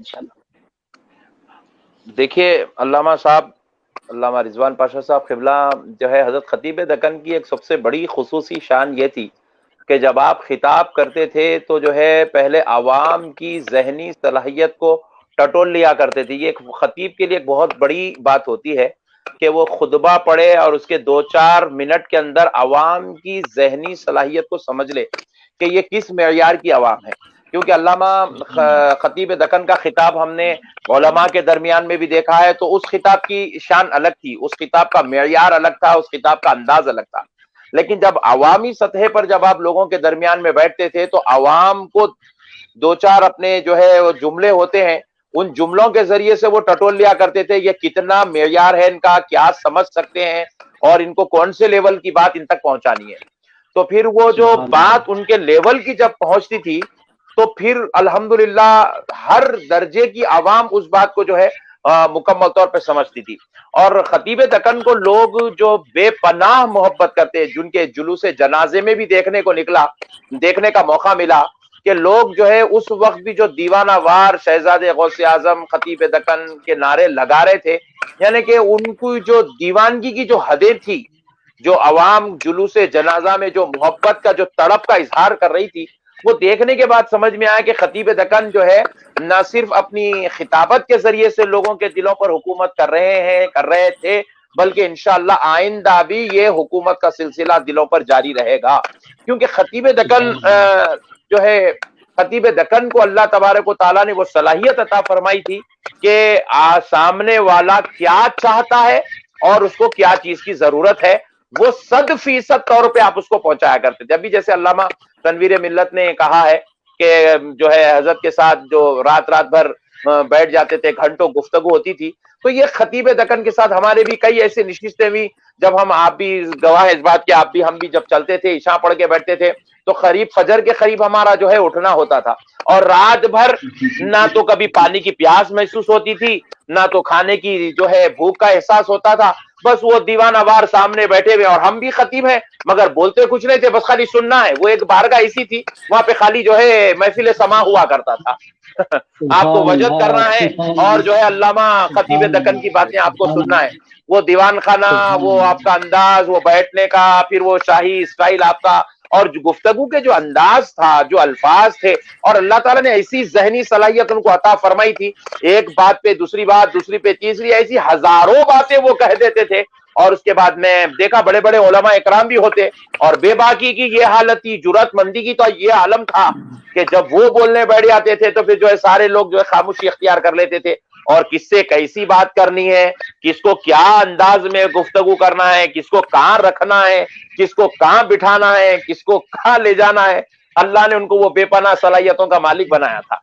انشاءاللہ۔ دیکھیے علامہ صاحب، علامہ رضوان پاشا صاحب قبلہ جو ہے حضرت خطیب دکن کی ایک سب سے بڑی خصوصی شان یہ تھی کہ جب آپ خطاب کرتے تھے تو جو ہے پہلے عوام کی ذہنی صلاحیت کو ٹٹول لیا کرتے تھے۔ یہ ایک خطیب کے لیے ایک بہت بڑی بات ہوتی ہے کہ وہ خطبہ پڑھے اور اس کے 2-4 منٹ کے اندر عوام کی ذہنی صلاحیت کو سمجھ لے کہ یہ کس معیار کی عوام ہے۔ کیونکہ علامہ خطیب دکن کا خطاب ہم نے علماء کے درمیان میں بھی دیکھا ہے تو اس خطاب کی شان الگ تھی، اس خطاب کا معیار الگ تھا، اس خطاب کا انداز الگ تھا۔ لیکن جب عوامی سطح پر جب آپ لوگوں کے درمیان میں بیٹھتے تھے تو عوام کو 2-4 اپنے جو ہے وہ جملے ہوتے ہیں، ان جملوں کے ذریعے سے وہ ٹٹول لیا کرتے تھے یہ کتنا معیار ہے ان کا، کیا سمجھ سکتے ہیں اور ان کو کون سے لیول کی بات ان تک پہنچانی ہے۔ تو پھر وہ جو بات ان کے لیول کی جب پہنچتی تھی تو پھر الحمدللہ ہر درجے کی عوام اس بات کو جو ہے مکمل طور پہ سمجھتی تھی۔ اور خطیب دکن کو لوگ جو بے پناہ محبت کرتے، جن کے جلوس جنازے میں بھی دیکھنے کا موقع ملا کہ لوگ جو ہے اس وقت بھی جو دیوانہ وار شہزادے غوث اعظم خطیب دکن کے نعرے لگا رہے تھے، یعنی کہ ان کی جو دیوانگی کی جو حدیں تھی، جو عوام جلوس جنازہ میں جو محبت کا جو تڑپ کا اظہار کر رہی تھی، وہ دیکھنے کے بعد سمجھ میں آیا کہ خطیب دکن جو ہے نہ صرف اپنی خطابت کے ذریعے سے لوگوں کے دلوں پر حکومت کر رہے تھے، بلکہ انشاءاللہ آئندہ بھی یہ حکومت کا سلسلہ دلوں پر جاری رہے گا۔ کیونکہ خطیب دکن جو ہے، خطیب دکن کو اللہ تبارک و تعالیٰ نے وہ صلاحیت عطا فرمائی تھی کہ سامنے والا کیا چاہتا ہے اور اس کو کیا چیز کی ضرورت ہے، وہ 100% طور پہ آپ اس کو پہنچایا کرتے تھے۔ ابھی جیسے علامہ تنویر ملت نے کہا ہے کہ جو ہے حضرت کے ساتھ جو رات بھر بیٹھ جاتے تھے، گھنٹوں گفتگو ہوتی تھی، تو یہ خطیب دکن کے ساتھ ہمارے بھی کئی ایسے نشستیں ہوئی جب آپ بھی گواہ اس بات کے، آپ بھی ہم بھی جب چلتے تھے عشاء پڑھ کے بیٹھتے تھے تو قریب فجر کے قریب ہمارا جو ہے اٹھنا ہوتا تھا، اور رات بھر نہ تو کبھی پانی کی پیاس محسوس ہوتی تھی، نہ تو کھانے کی جو ہے بھوک کا احساس ہوتا تھا، بس وہ دیوانہ وار سامنے بیٹھے ہوئے، اور ہم بھی خطیب ہیں مگر بولتے کچھ نہیں تھے، بس خالی سننا ہے۔ وہ ایک بارگاہ ایسی تھی وہاں پہ خالی جو ہے محفل سما ہوا کرتا تھا، آپ کو وجد کرنا ہے اور جو ہے علامہ خطیب دکن کی باتیں آپ کو سننا ہے۔ وہ دیوان خانہ، وہ آپ کا انداز، وہ بیٹھنے کا، پھر وہ شاہی اسٹائل آپ کا، اور گفتگو کے جو انداز تھا، جو الفاظ تھے، اور اللہ تعالیٰ نے ایسی ذہنی صلاحیت ان کو عطا فرمائی تھی، ایک بات پہ دوسری بات، دوسری پہ تیسری، ایسی ہزاروں باتیں وہ کہہ دیتے تھے۔ اور اس کے بعد میں دیکھا بڑے بڑے علماء اکرام بھی ہوتے، اور بے باکی کی یہ حالت تھی، جرأت مندی کی تو یہ عالم تھا کہ جب وہ بولنے بیٹھ جاتے تھے تو پھر جو ہے سارے لوگ جو ہے خاموشی اختیار کر لیتے تھے، اور کس سے کیسی بات کرنی ہے، کس کو کیا انداز میں گفتگو کرنا ہے، کس کو کہاں رکھنا ہے، کس کو کہاں بٹھانا ہے، کس کو کہاں لے جانا ہے، اللہ نے ان کو وہ بے پناہ صلاحیتوں کا مالک بنایا تھا۔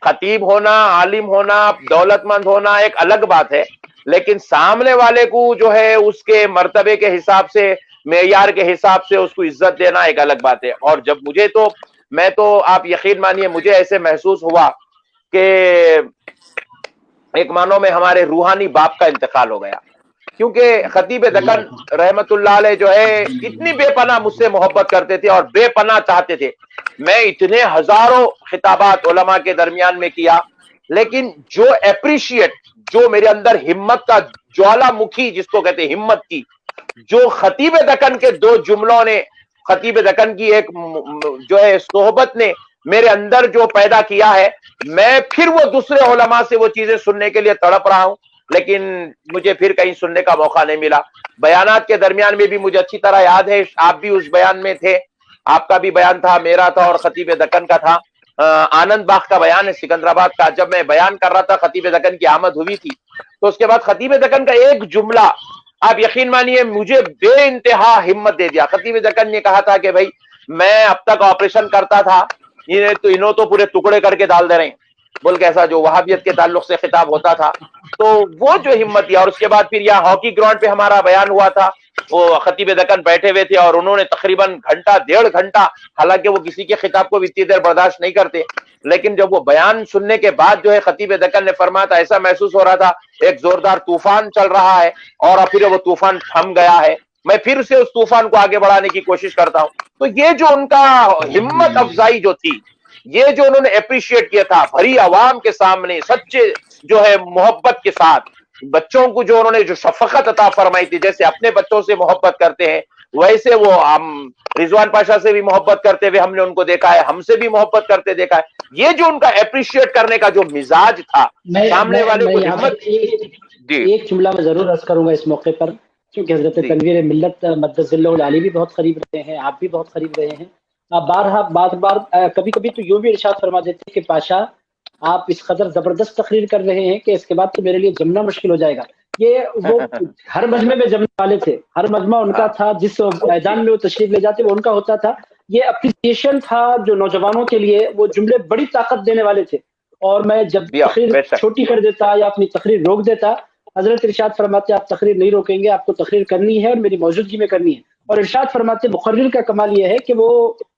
خطیب ہونا، عالم ہونا، دولت مند ہونا ایک الگ بات ہے، لیکن سامنے والے کو جو ہے اس کے مرتبے کے حساب سے، معیار کے حساب سے اس کو عزت دینا ایک الگ بات ہے۔ اور جب میں تو آپ یقین مانیے مجھے ایسے محسوس ہوا کہ ایک معنوں میں ہمارے روحانی باپ کا انتقال ہو گیا، کیونکہ خطیب دکن رحمت اللہ علیہ جو ہے اتنی بے پناہ مجھ سے محبت کرتے تھے اور بے پناہ چاہتے تھے۔ میں اتنے ہزاروں خطابات علماء کے درمیان میں کیا، لیکن جو اپریشیٹ، جو میرے اندر ہمت کا جوالا مکھی جس کو کہتے ہیں ہمت کی، جو خطیب دکن کے 2 جملوں نے، خطیب دکن کی ایک جو ہے صحبت نے میرے اندر جو پیدا کیا ہے، میں پھر وہ دوسرے علماء سے وہ چیزیں سننے کے لیے تڑپ رہا ہوں، لیکن مجھے پھر کہیں سننے کا موقع نہیں ملا۔ بیانات کے درمیان میں بھی مجھے اچھی طرح یاد ہے، آپ بھی اس بیان میں تھے، آپ کا بھی بیان تھا، میرا تھا اور خطیب دکن کا تھا۔ آنند باغ کا بیان ہے سکندرآباد کا، جب میں بیان کر رہا تھا خطیب دکن کی آمد ہوئی تھی، تو اس کے بعد خطیب دکن کا ایک جملہ آپ یقین مانیے مجھے بے انتہا ہمت دے دیا۔ خطیب دکن نے کہا تھا کہ بھائی میں اب تک آپریشن کرتا تھا، انہوں تو پورے ٹکڑے کر کے ڈال دے رہے ہیں، بول کے ایسا جو وہابیت کے تعلق سے خطاب ہوتا تھا، تو وہ جو ہمت دیا۔ اور اس کے بعد پھر یہاں ہاکی گراؤنڈ پہ ہمارا بیان ہوا تھا، وہ خطیب دکن بیٹھے ہوئے تھے اور انہوں نے تقریباً گھنٹہ 1.5 گھنٹہ، حالانکہ وہ کسی کے خطاب کو بھی اتنی دیر برداشت نہیں کرتے، لیکن جب وہ بیان سننے کے بعد جو ہے خطیب دکن نے فرمایا تھا، ایسا محسوس ہو رہا تھا ایک زوردار طوفان چل رہا ہے اور پھر وہ طوفان تھم گیا ہے، میں پھر سے اس طوفان کو آگے بڑھانے کی کوشش کرتا ہوں۔ تو یہ جو ان کا ہمت افزائی جو تھی، یہ جو انہوں نے اپریشیٹ کیا تھا بھری عوام کے سامنے سچے جو ہے محبت کے ساتھ، بچوں کو جو انہوں نے جو شفقت عطا فرمائی تھی، جیسے اپنے بچوں سے محبت کرتے ہیں ویسے وہ ہم رضوان پاشا سے بھی محبت کرتے ہوئے ہم نے ان کو دیکھا ہے، ہم سے بھی محبت کرتے دیکھا ہے۔ یہ جو ان کا اپریشیٹ کرنے کا جو مزاج تھا، سامنے والے کو یہاں پر ہمت، جی ایک جملہ میں ضرور عرض کروں گا اس موقع پر، کیونکہ حضرت جی تنویر ملت مدث اللہ العلی بھی بہت قریب رہے ہیں، آپ بھی بہت قریب رہے ہیں۔ آپ بار بار کبھی کبھی تو یوں بھی ارشاد فرما دیتے ہیں کہ پاشا آپ اس قدر زبردست تقریر کر رہے ہیں کہ اس کے بعد تو میرے لیے جمنا مشکل ہو جائے گا۔ یہ وہ ہر مجمع میں جمنے والے تھے، ہر مجمع ان کا تھا، جس میدان میں وہ تشریف لے جاتے وہ ان کا ہوتا تھا۔ یہ اپریسیشن تھا جو نوجوانوں کے لیے، وہ جملے بڑی طاقت دینے والے تھے۔ اور میں جب تقریر بے شک چھوٹی کر دیتا یا اپنی تقریر روک دیتا، حضرت ارشاد فرماتے آپ تقریر نہیں روکیں گے، آپ کو تقریر کرنی ہے اور میری موجودگی میں کرنی ہے۔ اور ارشاد فرماتے مقرر کا کمال یہ ہے کہ وہ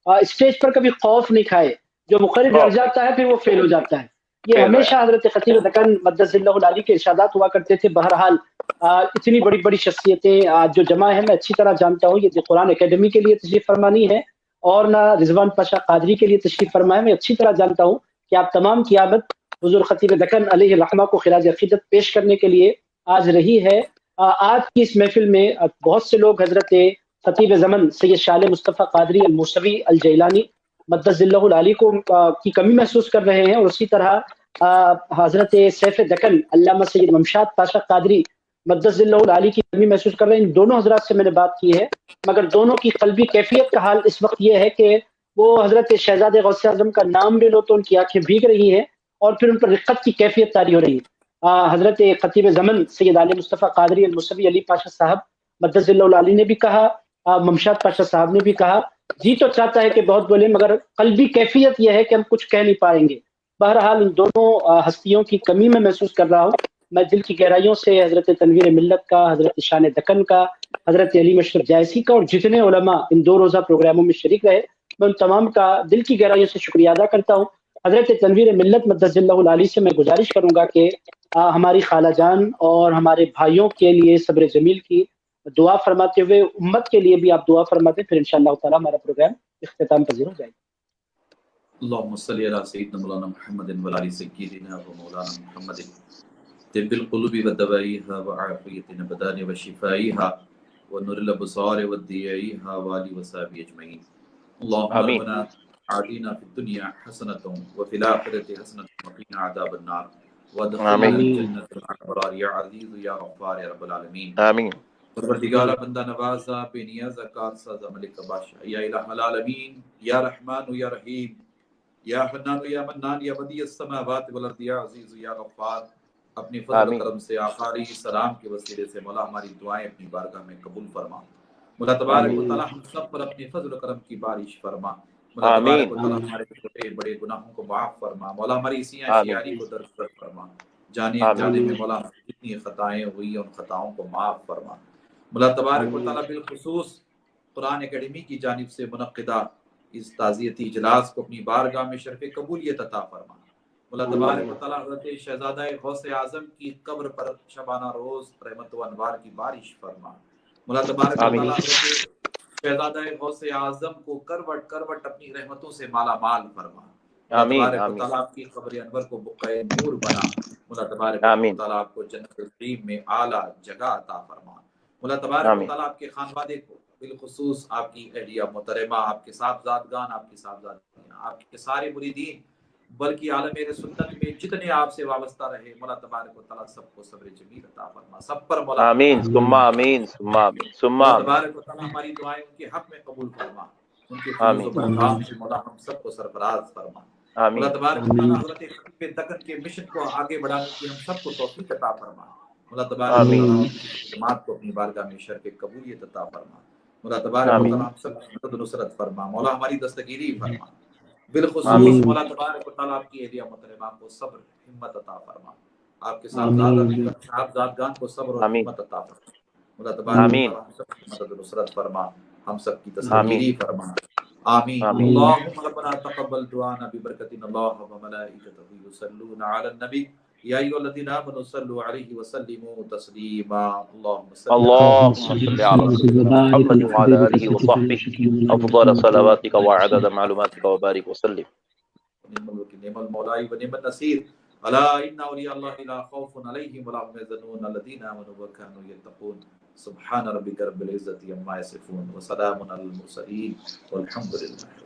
اسٹیج پر کبھی خوف نہیں کھائے، جو مقرر ڈر جاتا ہے پھر وہ فیل ہو جاتا ہے۔ یہ فیل ہو ہمیشہ حضرت خطیب دکن مدث اللہ العلی کے ارشادات ہوا کرتے تھے۔ بہرحال اتنی بڑی بڑی شخصیتیں جو جمع ہیں، میں اچھی طرح جانتا ہوں یہ قرآن اکیڈمی کے لیے تشریف فرما نہیں ہے اور نہ رضوان پاشا قادری کے لیے تشریف فرما ہے۔ میں اچھی طرح جانتا ہوں کہ آپ تمام کی آمد حضور خطیب دکن علیہ الرحمہ کو خراج عقیدت پیش کرنے کے لیے آج رہی ہے۔ آج کی اس محفل میں بہت سے لوگ حضرت خطیب زمن سید شال مصطفیٰ قادری الموسوی الجیلانی مدث اللہ العلی کو کی کمی محسوس کر رہے ہیں، اور اسی طرح حضرت سیف دکن علامہ سید ممشاد پاشا قادری مدث اللہ العلی کی کمی محسوس کر رہے ہیں۔ ان دونوں حضرات سے میں نے بات کی ہے، مگر دونوں کی قلبی کیفیت کا حال اس وقت یہ ہے کہ وہ حضرت شہزاد غوث اعظم کا نام بھی لو تو ان کی آنکھیں بھیگ رہی ہیں اور پھر ان پر رقت کی کیفیت طاری ہو رہی ہے۔ حضرت خطیب زمن سید علی مصطفیٰ قادری الموسوی علی پاشا صاحب مدث اللہ العلی نے بھی کہا، ممشاد پاشا صاحب نے بھی کہا، جی تو چاہتا ہے کہ بہت بولیں مگر قلبی کیفیت یہ ہے کہ ہم کچھ کہہ نہیں پائیں گے۔ بہرحال ان دونوں ہستیوں کی کمی میں محسوس کر رہا ہوں۔ میں دل کی گہرائیوں سے حضرت تنویر ملت کا، حضرت شان دکن کا، حضرت علی مشرف جائسی کا اور جتنے علماء ان 2 روزہ پروگراموں میں شریک رہے، میں ان تمام کا دل کی گہرائیوں سے شکریہ ادا کرتا ہوں۔ حضرت تنویر ملت مدث اللہ العلی سے میں گزارش کروں گا کہ ہماری خالہ جان اور ہمارے بھائیوں کے لیے صبر جمیل کی دعا فرماتے ہوئے امت کے لیے بھی آپ دعا فرماتے، پھر انشاءاللہ تعالی ہمارا پروگرام اختتام پذیر ہو جائے گا۔ اللهم صل على سيدنا مولانا محمد وعلى سيدنا ومولانا محمد طب القلوب ودوائها وعافية الأبدان وشفائها ونور الأبصار وديائها وآله وصحبه أجمعين. اللهم ربنا آتنا في الدنيا حسنة وفي الآخرة حسنة وقنا عذاب النار وادخلنا الجنة مع الأبرار يا عزيز يا غفار يا رب العالمين. آمین۔ پروردگار بندہ نوازا بے نیاز کارساز ملک بادشاہ، یا الہ العالمین، یا رحمان یا رحیم، یا حنان یا منان یا بدیع السماوات والارض یا عزیز یا غفار، اپنی فضل و کرم سے آخری سلام کے وسیلے سے مولا ہماری دعائیں اپنی بارگاہ میں قبول فرما۔ مولا تبارک و تعالی ہم سب پر اپنی فضل و کرم کی بارش فرما۔ مولا تبارک و تعالی ہمارے چھوٹے بڑے گناہوں کو معاف فرما۔ مولا ہماری اسیاں شیاری کو درگزر فرما۔ جانے جانے میں مولا جتنی خطائیں ہوئی ان خطاؤں کو معاف فرما۔ مولا تبارک و تعالی بالخصوص قرآن اکیڈمی کی جانب سے منعقدہ اس تعزیتی اجلاس کو اپنی بارگاہ میں شرف قبولیت عطا فرما۔ مولا تبارک و تعالی حضرت شہزادہ غوث اعظم کی قبر پر شبانہ روز رحمت و انوار کی بارش فرما۔ مولا تبارک و تعالی حضرت شہزادہ غوث اعظم کو کروٹ کروٹ اپنی رحمتوں سے مالا مال فرما۔ مولا تبارک و تعالی آپ کی قبر انور کو بقعہ نور بنا۔ مولا تبارک و تعالی آپ کو جنت النعیم میں اعلیٰ جگہ عطا فرما۔ مولا تبارک و تعالی آپ کے خانوادے کو بالخصوص آپ کی اہلیہ محترمہ، آپ کے صاحبزادگان، آپ کی صاحبزادیاں، آپ کے سارے مریدین، بلکہ عالم اہل سنت میں جتنے آپ سے وابستہ رہے، مولا تبارک و تعالی سب کو صبر جمیل عطا فرما۔ سب پر مولا آمین ثم آمین ثم آمین ثم مولا آمین۔ تبارک و تعالی ہماری دعائیں ان کے حق میں قبول فرما۔ ان کے فیوز و پیغام سے مولا ہم سب کو سرفراز فرما۔ مولا تبارک و تعالی حضرت خطیب دکن کے مشن کو آگے بڑھانے کی ہم سب کو توفیق عطا فرما۔ مولا تبارک و تعالی ان کی خدمات کو اپنی بارگاہ میں شرف قبولیت عطا فرما۔ مولا تبارک و تعالی ہم سب کی مدد و نصرت فرما۔ مولا ہماری دستگیری فرما۔ بالخصوص مولا تبارک و تعالی آپ کی اہلیہ محترمہ کو صبر ہمت عطا فرما۔ آپ کے صاحبزادگان کو صبر اور ہمت عطا فرما۔ مولا تبارک و تعالی ہم سب کی مدد و نصرت فرما، ہم سب کی دستگیری فرما۔ آمین۔ اللہم ربنا تقبل دعانا ببرکت اللہ وملائکتہ یصلون علی النبی یا ایھا الذین آمنوا صلوا علیہ وسلموا تسلیما۔ اللہم صل علی سیدنا محمد وعلی آلہ وصحبہ افضل صلواتک وعدد معلوماتک وبارک وسلم۔ نعم الوکیل نعم المولا و نعم النصیر الا ان اولیاء اللہ لا خوف علیہم ولا هم يحزنون الذين آمنوا وكانوا يتقون سبحان ربک رب العزة عما یصفون وسلام علی المرسلین والحمد للہ